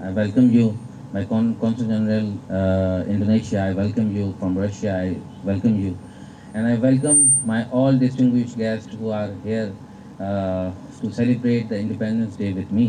I welcome you. My Consul General Indonesia, I welcome you. From Russia, I welcome you. And I welcome my all distinguished guests who are here to celebrate the Independence Day with me.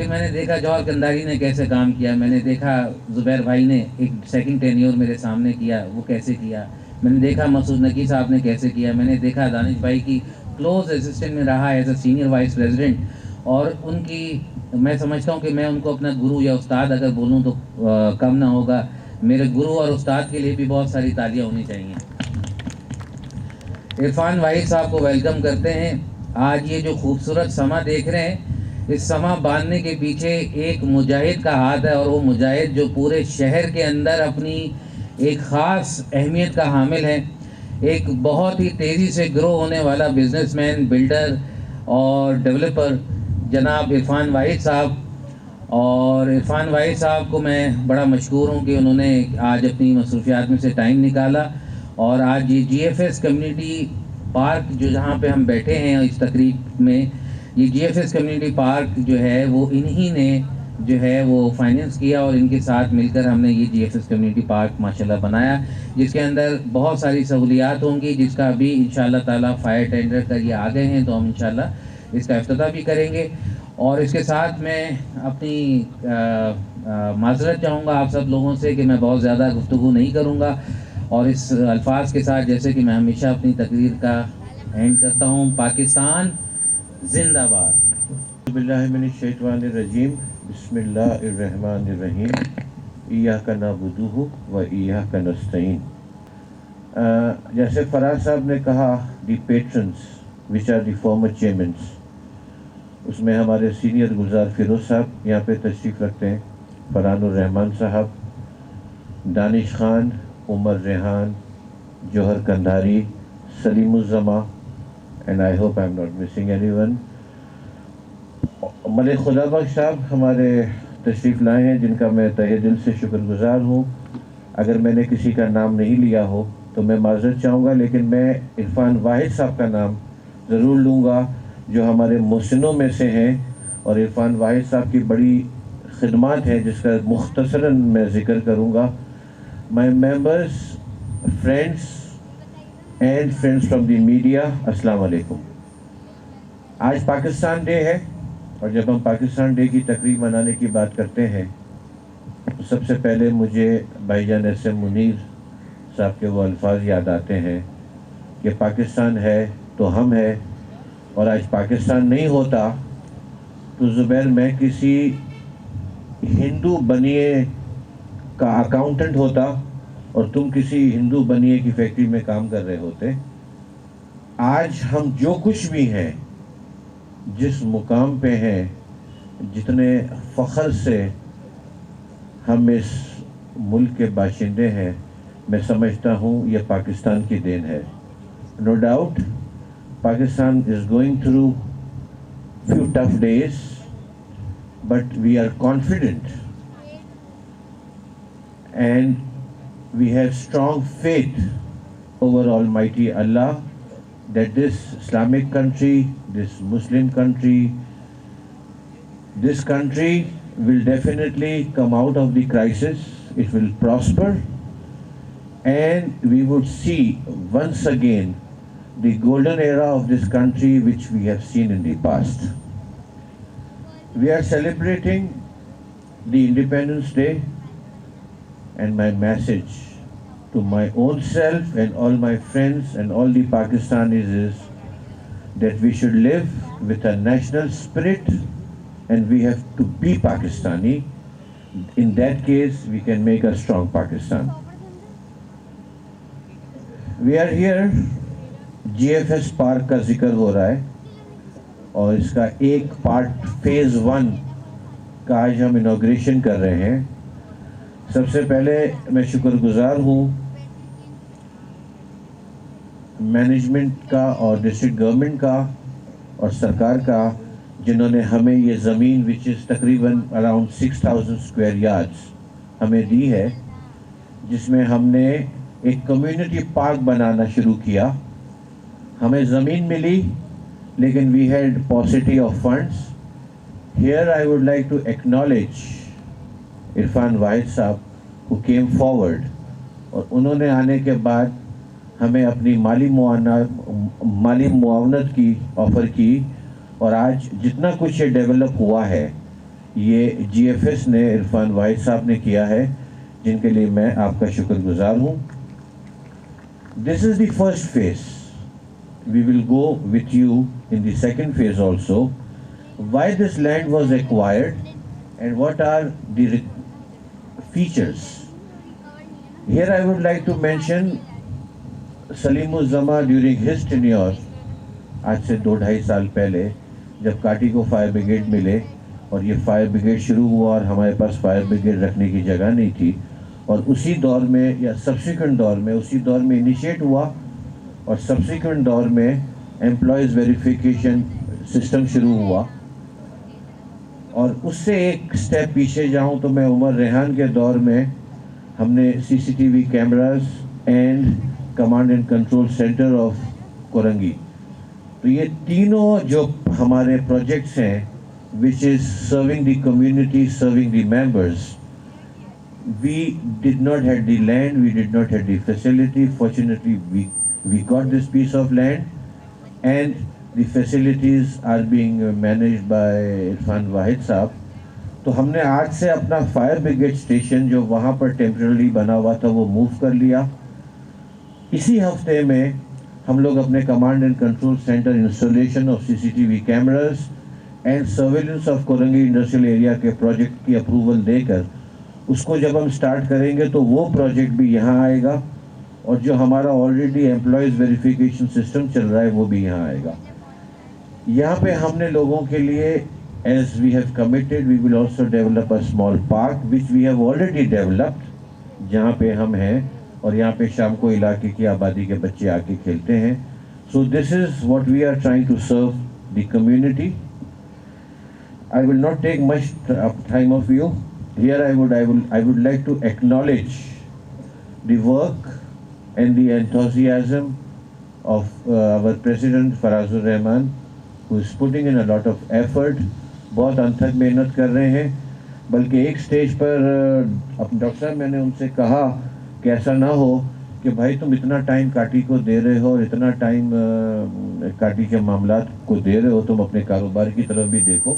پھر میں نے دیکھا جوہر قنداری نے کیسے کام کیا، میں نے دیکھا زبیر بھائی نے ایک سیکنڈ ٹینیور میرے سامنے کیا، وہ کیسے کیا، میں نے دیکھا مسعود نقی صاحب نے کیسے کیا، میں نے دیکھا دانش بھائی کی کلوز اسسٹنٹ میں رہا as a senior vice president, اور ان کی میں سمجھتا ہوں کہ میں ان کو اپنا گرو یا استاد اگر بولوں تو کم نہ ہوگا. میرے گرو اور استاد کے لیے بھی بہت ساری تالیاں ہونی چاہیے. عرفان واحد صاحب کو ویلکم کرتے ہیں. آج یہ جو خوبصورت سما دیکھ رہے ہیں، اس سما باندھنے کے پیچھے ایک مجاہد کا ہاتھ ہے، اور وہ مجاہد جو پورے شہر کے اندر اپنی ایک خاص اہمیت کا حامل ہے، ایک بہت ہی تیزی سے گرو ہونے والا بزنس مین، بلڈر اور ڈیولپر جناب عرفان واحد صاحب. اور عرفان واحد صاحب کو میں بڑا مشکور ہوں کہ انہوں نے آج اپنی مصروفیات میں سے ٹائم نکالا، اور آج یہ جی ایف ایس کمیونٹی پارک جو جہاں پہ ہم بیٹھے ہیں اس تقریب میں، یہ جی ایف ایس کمیونٹی پارک جو ہے وہ انہی نے جو ہے وہ فائننس کیا، اور ان کے ساتھ مل کر ہم نے یہ جی ایف ایس کمیونٹی پارک ماشاءاللہ بنایا، جس کے اندر بہت ساری سہولیات ہوں گی، جس کا ابھی انشاءاللہ تعالیٰ فائر ٹینڈر کر یہ آ گئے ہیں، تو ہم انشاءاللہ اس کا افتتاح بھی کریں گے. اور اس کے ساتھ میں اپنی معذرت چاہوں گا آپ سب لوگوں سے کہ میں بہت زیادہ گفتگو نہیں کروں گا، اور اس الفاظ کے ساتھ جیسے کہ میں ہمیشہ اپنی تقریر کا اینڈ کرتا ہوں: پاکستان زندہ باد. اعوذ باللہ من الشیطان الرجیم، بسم اللہ الرحمن الرحیم، ایاک نعبد و ایاک نستعین. جیسے فراز صاحب نے کہا، the patrons which are the former chairmans, اس میں ہمارے سینئر گلزار فیروز صاحب یہاں پہ تشریف رکھتے ہیں، فرحان الرحمان صاحب، Danish Khan, Umar Rehan, Johar Qandhari, Saleem uz-Zaman, and I hope I'm not missing any one. Malik Khuda Bakhsh صاحب ہمارے تشریف لائے ہیں، جن کا میں تہہ دل سے شکر گزار ہوں. اگر میں نے کسی کا نام نہیں لیا ہو تو میں معذرت چاہوں گا، لیکن میں عرفان واحد صاحب کا نام ضرور لوں گا جو ہمارے محسنوں میں سے ہیں، اور عرفان واحد صاحب کی بڑی خدمات ہیں جس کا مختصراً میں ذکر کروں گا. My members, friends and friends from the media, السلام علیکم. آج پاکستان ڈے ہے، اور جب ہم پاکستان ڈے کی تقریب منانے کی بات کرتے ہیں تو سب سے پہلے مجھے بھائی جان ایس ایم منیر صاحب کے وہ الفاظ یاد آتے ہیں کہ پاکستان ہے تو ہم ہے، اور آج پاکستان نہیں ہوتا تو زبیر میں کسی ہندو بنیے کا اکاؤنٹنٹ ہوتا اور تم کسی ہندو بنیے کی فیکٹری میں کام کر رہے ہوتے. آج ہم جو کچھ بھی ہیں، جس مقام پہ ہیں، جتنے فخر سے ہم اس ملک کے باشندے ہیں، میں سمجھتا ہوں یہ پاکستان کی دین ہے. No doubt Pakistan is going through few tough days, but we are confident and we have strong faith over Almighty Allah that this Islamic country, this Muslim country, this country will definitely come out of the crisis. It will prosper, and we would see once again the golden era of this country which we have seen in the past. We are celebrating the Independence Day, and my message to my own self and all my friends and all the Pakistanis is that we should live with a national spirit, and we have to be Pakistani. In that case, we can make a strong Pakistan. We are here, G F S park کا ذکر ہو رہا ہے، اور اس کا ایک part phase 1 کا آج ہم انوگریشن کر رہے ہیں. سب سے پہلے میں شکر گزار ہوں مینجمنٹ کا اور ڈسٹرکٹ گورنمنٹ کا اور سرکار کا، جنہوں نے ہمیں یہ زمین وچ از تقریباً اراؤنڈ 6000 اسکوائر یارڈس ہمیں دی ہے، جس میں ہم نے ایک کمیونٹی پارک بنانا شروع کیا. ہمیں زمین ملی لیکن we had paucity of funds. Here I would like to acknowledge Irfan Wahid Sahab who came forward، اور انہوں نے آنے کے بعد ہمیں اپنی مالی معاونت کی آفر کی، اور آج جتنا کچھ یہ ڈیولپ ہوا ہے یہ GFS نے عرفان واحد صاحب نے کیا ہے, جن کے لیے میں آپ کا شکر گزار ہوں. This is the first phase. We will go with you in the second phase also. Why this land was acquired and what are the features. Here I would like to mention Salim Uzzama during his tenure, آج سے 2-2.5 سال پہلے جب کاٹی کو fire brigade ملے اور یہ fire brigade شروع ہوا اور ہمارے پاس فائر بریگیڈ رکھنے کی جگہ نہیں تھی, اور اسی دور میں یا سبسیکوینٹ دور میں اسی دور میں انیشیٹ ہوا اور سبسیکوینٹ دور میں امپلائیز ویریفیکیشن سسٹم شروع ہوا. اور اس سے ایک سٹیپ پیچھے جاؤں تو میں عمر ریحان کے دور میں ہم نے CCTV cameras and command and control centre of Korangi, تو یہ تینوں جو ہمارے پروجیکٹس ہیں which is serving the community, serving the members. We did not have the land, we did not have the facility. Fortunately, we got this piece of land and the facilities are being managed by Irfan Wahid Saab. تو ہم نے آج سے اپنا fire brigade station جو وہاں پر temporary بنا ہوا تھا وہ موو کر لیا. اسی ہفتے میں ہم لوگ اپنے command and control centre installation of CCTV cameras and surveillance of Korangi industrial area کے پروجیکٹ کی اپروول دے کر اس کو جب ہم سٹارٹ کریں گے تو وہ پروجیکٹ بھی یہاں آئے گا, اور جو ہمارا آلریڈی امپلائیز ویریفیکیشن سسٹم چل رہا ہے وہ بھی یہاں آئے گا. یہاں پہ ہم نے لوگوں کے لیے as we have committed, we will also develop a small park which we have already developed, جہاں پہ ہم ہیں اور یہاں پہ شام کو علاقے کی آبادی کے بچے آ کے کھیلتے ہیں. So this is what we are trying to serve the community. I will not take much time of you. Here I would like to acknowledge the work and the enthusiasm of our President Farazur Rahman, who is putting in a lot of effort. بہت انتھک محنت کر رہے ہیں, بلکہ ایک stage پر doctor صاحب میں نے ان سے کہا کہ ایسا نہ ہو کہ بھائی تم اتنا ٹائم کاٹی کو دے رہے ہو اور اتنا ٹائم کاٹی کے معاملات کو دے رہے ہو, تم اپنے کاروبار کی طرف بھی دیکھو,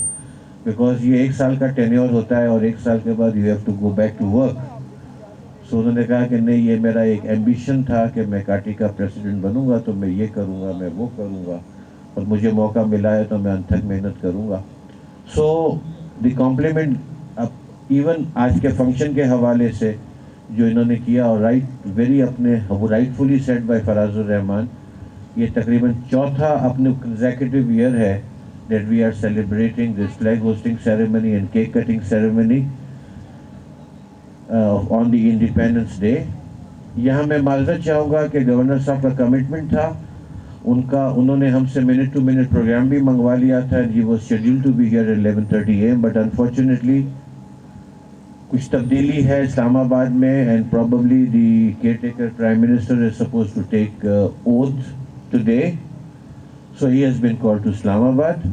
بیکاز یہ 1 سال کا ٹینیور ہوتا ہے اور 1 سال کے بعد you have to go back to work. So انہوں نے کہا کہ نہیں, یہ میرا ایک ایمبیشن تھا کہ میں کاٹی کا پریسیڈنٹ بنوں گا تو میں یہ کروں گا, میں وہ کروں گا, اور مجھے موقع ملا ہے تو میں انتھک محنت کروں گا. سو دی کمپلیمنٹ ایون آج کے فنکشن کے حوالے سے جو انہوں نے کیا, اور rightfully said by Faraz ur-Rahman, یہ تقریباً 4تھا اپنے کنزیکٹیو ایئر ہے that we are celebrating this flag hoisting ceremony and cake cutting ceremony on the Independence Day. یہاں میں معذرت چاہوں گا کہ گورنر صاحب کا کمٹمنٹ تھا, انہوں نے ہم سے منٹ ٹو منٹ پروگرام بھی منگوا لیا تھا. He was schedule to be here 11:30 AM, but unfortunately کچھ تبدیلی ہے اسلام آباد میں, and probably the caretaker prime minister is suppose to take oath today, so he has been called to Islamabad.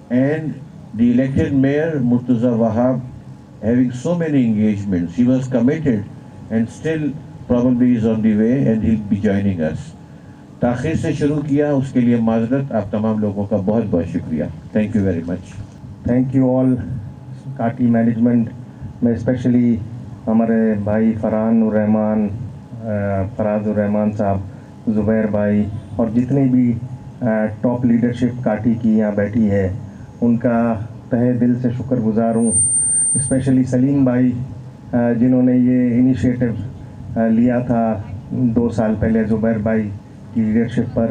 And the elected mayor Murtaza Wahab having so many engagements, he was committed and still probably is on the way and he will be joining us. تاخیر سے شروع کیا, اس کے لیے معذرت. آپ تمام لوگوں کا بہت بہت شکریہ. Thank you very much. Thank you all Kati management میں, اسپیشلی ہمارے بھائی فرحان الرحمان, فراز الرحمان صاحب, زبیر بھائی, اور جتنی بھی ٹاپ لیڈرشپ کاٹی کی یہاں بیٹھی ہے, ان کا تہہ دل سے شکر گزار ہوں. اسپیشلی سلیم بھائی جنہوں نے یہ انیشیٹو لیا تھا 2 سال پہلے زبیر بھائی کی لیڈرشپ پر,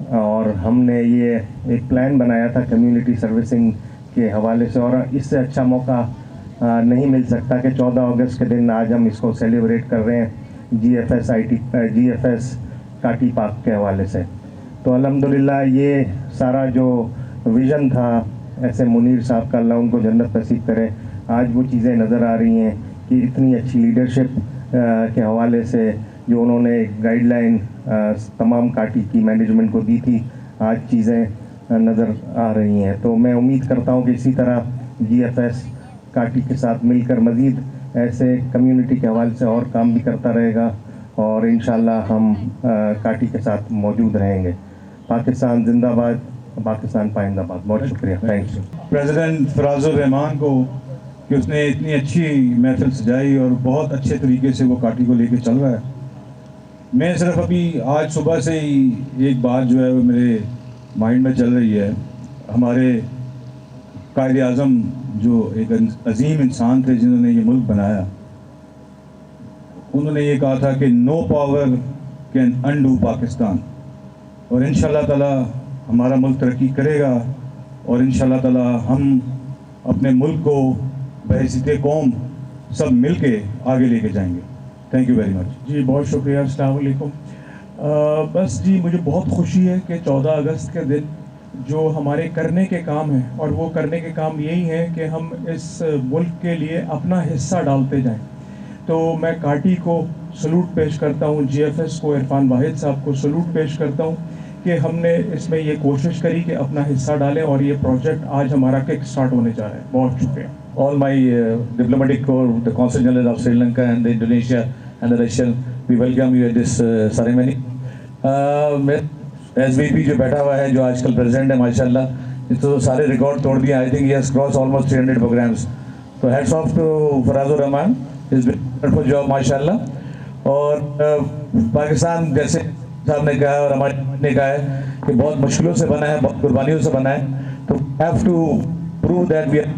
اور ہم نے یہ ایک پلان بنایا تھا کمیونٹی سروسنگ کے حوالے سے, اور اس سے اچھا موقع نہیں مل سکتا کہ 14 اگست کے دن آج ہم اس کو سیلیبریٹ کر رہے ہیں GFS کاٹی پارک کے حوالے سے. تو الحمدللہ یہ سارا جو ویژن تھا ایسے منیر صاحب کا, اللہ ان کو جنت نصیب کرے, آج وہ چیزیں نظر آ رہی ہیں کہ اتنی اچھی لیڈرشپ کے حوالے سے جو انہوں نے گائیڈ لائن تمام کاٹی کی مینجمنٹ کو دی تھی, آج چیزیں نظر آ رہی ہیں. تو میں امید کرتا ہوں کہ اسی طرح GFS کاٹی کے ساتھ مل کر مزید ایسے کمیونٹی کے حوالے سے اور کام بھی کرتا رہے گا, اور انشاءاللہ ہم کاٹی کے ساتھ موجود رہیں گے. پاکستان زندہ باد, پاکستان پائندہ باد. بہت شکریہ. Thank you. پریزیڈنٹ فراز الرحمان کو کہ اس نے اتنی اچھی محفل سجائی اور بہت اچھے طریقے سے وہ کاٹی کو لے کے چل رہا ہے. میں صرف ابھی آج صبح سے ہی ایک بات جو ہے وہ میرے مائنڈ میں چل رہی ہے. ہمارے قائد اعظم جو ایک عظیم انسان تھے جنہوں نے یہ ملک بنایا, انہوں نے یہ کہا تھا کہ نو پاور کین انڈو پاکستان. اور انشاءاللہ تعالی ہمارا ملک ترقی کرے گا اور انشاءاللہ تعالی ہم اپنے ملک کو بحیثیت قوم سب مل کے آگے لے کے جائیں گے. Thank you very much. جی بہت شکریہ. السلام علیکم. بس جی مجھے بہت خوشی ہے کہ 14 اگست کے دن جو ہمارے کرنے کے کام ہیں, اور وہ کرنے کے کام یہی ہیں کہ ہم اس ملک کے لیے اپنا حصہ ڈالتے جائیں. تو میں کاٹی کو سلوٹ پیش کرتا ہوں, جی ایف ایس کو, عرفان واحد صاحب کو سلوٹ پیش کرتا ہوں کہ ہم نے اس میں یہ کوشش کری کہ اپنا حصہ ڈالیں اور یہ پروجیکٹ آج ہمارا کک سٹارٹ ہونے جا رہا ہے. بہت شکریہ. All my diplomatic corps, the Consul General of Sri Lanka and the Indonesia and the Russian, we welcome you at this ceremony. SVP جو بیٹھا ہوا ہے, جو آج کل پریزیڈنٹ ہے, ماشاءاللہ تو سارے ریکارڈ توڑ دیا. I think he has crossed almost 300 programs. So hats off to Faraz Rahman, he's been a wonderful job ماشاءاللہ. اور پاکستان جیسے صاحب نے کہا اور ہمارے نے کہا ہے کہ بہت مشکلوں سے بنا ہے, بہت قربانیوں سے بنا ہے. تو have to prove that we are.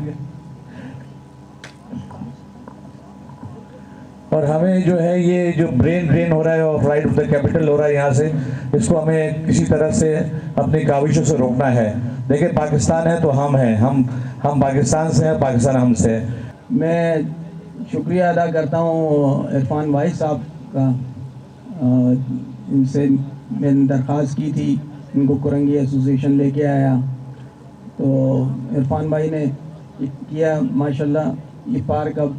اور ہمیں جو ہے یہ جو برین ڈرین ہو رہا ہے اور فلائٹ آف دا کیپٹل ہو رہا ہے یہاں سے, اس کو ہمیں کسی طرح سے اپنی کاوشوں سے روکنا ہے. دیکھیں پاکستان ہے تو ہم ہیں, ہم پاکستان سے ہیں, پاکستان ہم سے ہے. میں شکریہ ادا کرتا ہوں عرفان واحد صاحب کا. ان سے میں نے درخواست کی تھی, ان کو کرنگی ایسوسیشن لے کے آیا تو عرفان بھائی نے کیا. ماشاءاللہ یہ پارک اب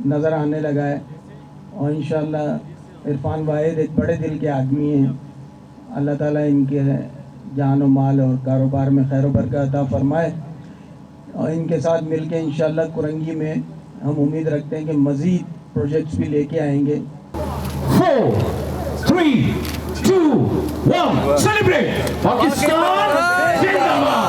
نظر آنے لگا ہے اور انشاءاللہ عرفان واحد ایک بڑے دل کے آدمی ہیں. اللہ تعالیٰ ان کے جان و مال اور کاروبار میں خیر و برکت عطا فرمائے. اور ان کے ساتھ مل کے انشاءاللہ کرنگی میں ہم امید رکھتے ہیں کہ مزید پروجیکٹس بھی لے کے آئیں گے. 4, 3, 2, 1, celebrate! Pakistan Zindabad!